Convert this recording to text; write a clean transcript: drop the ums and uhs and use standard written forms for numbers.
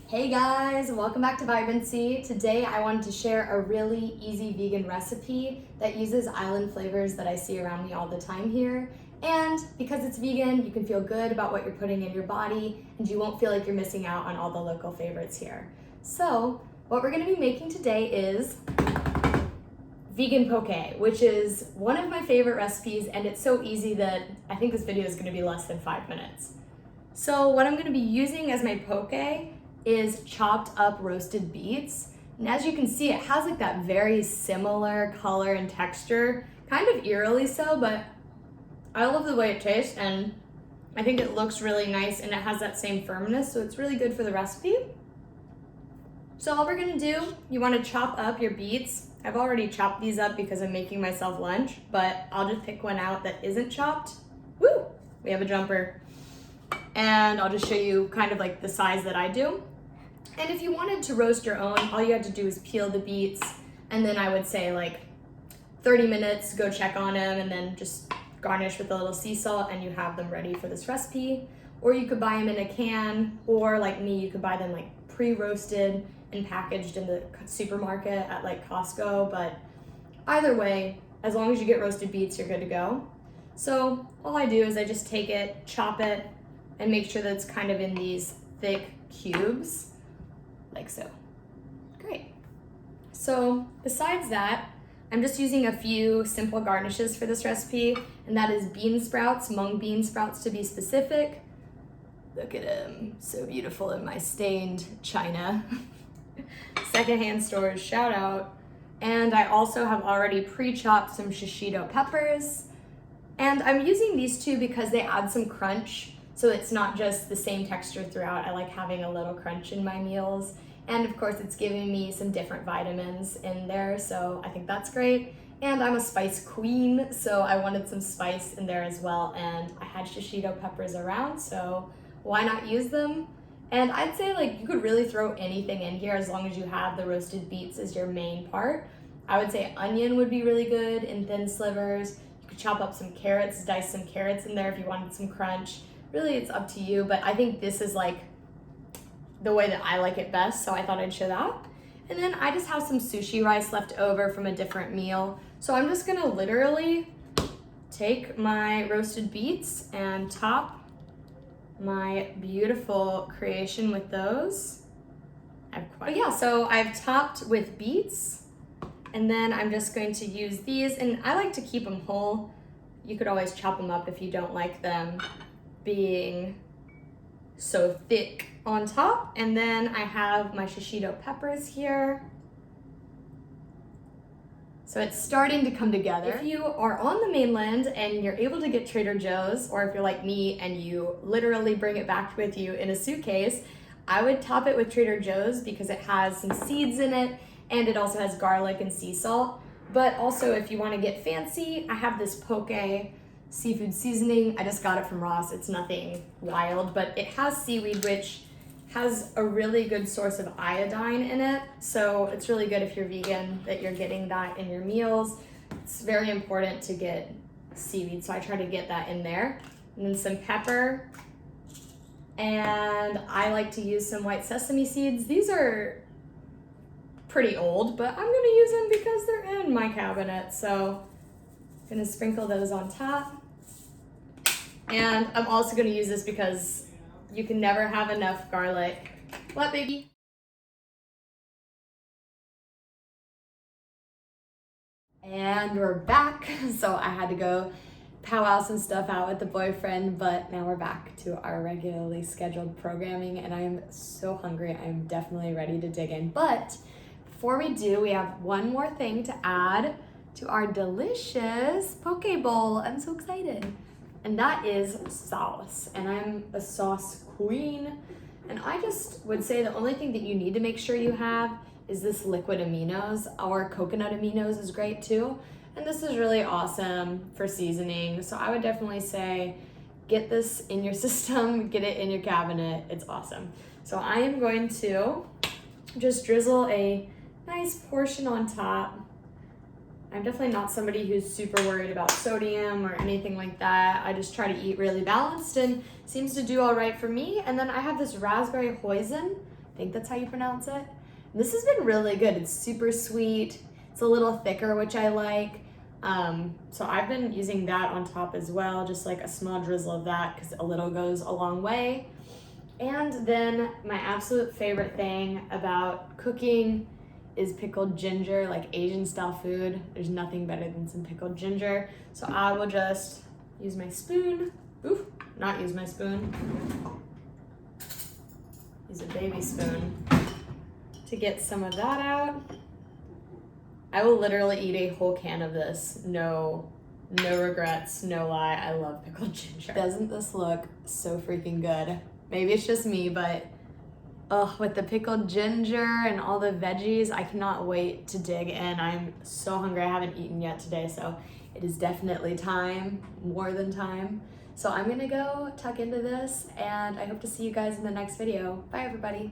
Hey guys, welcome back to VibranSea. Today I wanted to share a really easy vegan recipe that uses island flavors that I see around me all the time here. And because it's vegan, you can feel good about what you're putting in your body and you won't feel like you're missing out on all the local favorites here. So what we're gonna be making today is vegan poke, which is one of my favorite recipes, and it's so easy that I think this video is gonna be less than 5 minutes. So what I'm gonna be using as my poke is chopped up roasted beets. And as you can see, it has like that very similar color and texture, kind of eerily so, but I love the way it tastes and I think it looks really nice and it has that same firmness, so it's really good for the recipe. So all we're gonna do, you wanna chop up your beets. I've already chopped these up because I'm making myself lunch, but I'll just pick one out that isn't chopped. Woo, we have a jumper. And I'll just show you kind of like the size that I do. And if you wanted to roast your own, all you have to do is peel the beets, and then I would say like 30 minutes, go check on them, and then just garnish with a little sea salt, and you have them ready for this recipe. Or you could buy them in a can, or like me, you could buy them like pre-roasted and packaged in the supermarket at like Costco, but either way, as long as you get roasted beets, you're good to go. So all I do is I just take it, chop it, and make sure that it's kind of in these thick cubes, like so. Great. So besides that, I'm just using a few simple garnishes for this recipe, and that is bean sprouts, mung bean sprouts to be specific. Look at them, so beautiful in my stained china. Secondhand stores, shout out. And I also have already pre-chopped some shishito peppers. And I'm using these two because they add some crunch, so it's not just the same texture throughout. I like having a little crunch in my meals. And of course it's giving me some different vitamins in there, so I think that's great. And I'm a spice queen, so I wanted some spice in there as well, and I had shishito peppers around, so why not use them? And I'd say like you could really throw anything in here as long as you have the roasted beets as your main part. I would say onion would be really good in thin slivers. You could chop up some carrots, dice some carrots in there if you wanted some crunch. Really, it's up to you, but I think this is like the way that I like it best, so I thought I'd show that. And then I just have some sushi rice left over from a different meal. So I'm just gonna literally take my roasted beets and top my beautiful creation with those. So I've topped with beets, and then I'm just going to use these, and I like to keep them whole. You could always chop them up if you don't like them being so thick on top. And then I have my shishito peppers here. So it's starting to come together. If you are on the mainland and you're able to get Trader Joe's, or if you're like me and you literally bring it back with you in a suitcase, I would top it with Trader Joe's because it has some seeds in it and it also has garlic and sea salt. But also if you want to get fancy, I have this poke seafood seasoning. I just got it from Ross. It's nothing wild, but it has seaweed, which has a really good source of iodine in it. So it's really good if you're vegan that you're getting that in your meals. It's very important to get seaweed, so I try to get that in there. And then some pepper. And I like to use some white sesame seeds. These are pretty old, but I'm gonna use them because they're in my cabinet. So I'm gonna sprinkle those on top. And I'm also gonna use this because you can never have enough garlic. What, baby? And we're back. So I had to go powwow some stuff out with the boyfriend, but now we're back to our regularly scheduled programming, and I'm so hungry. I'm definitely ready to dig in. But before we do, we have one more thing to add to our delicious poke bowl. I'm so excited. And that is sauce. And I'm a sauce queen. And I just would say the only thing that you need to make sure you have is this liquid aminos. Or coconut aminos is great too. And this is really awesome for seasoning. So I would definitely say get this in your system, get it in your cabinet. It's awesome. So I am going to just drizzle a nice portion on top. I'm definitely not somebody who's super worried about sodium or anything like that. I just try to eat really balanced and seems to do all right for me. And then I have this raspberry hoisin think that's how you pronounce it. And this has been really good. It's super sweet. It's a little thicker, which I like. So I've been using that on top as well, just like a small drizzle of that because a little goes a long way. And then my absolute favorite thing about cooking is pickled ginger, like Asian style food. There's nothing better than some pickled ginger. So I will just use my spoon. Oof, not use my spoon. Use a baby spoon to get some of that out. I will literally eat a whole can of this. No regrets, no lie. I love pickled ginger. Doesn't this look so freaking good? Maybe it's just me, but with the pickled ginger and all the veggies, I cannot wait to dig in. I'm so hungry. I haven't eaten yet today, so it is definitely time, more than time. So I'm gonna go tuck into this, and I hope to see you guys in the next video. Bye, everybody.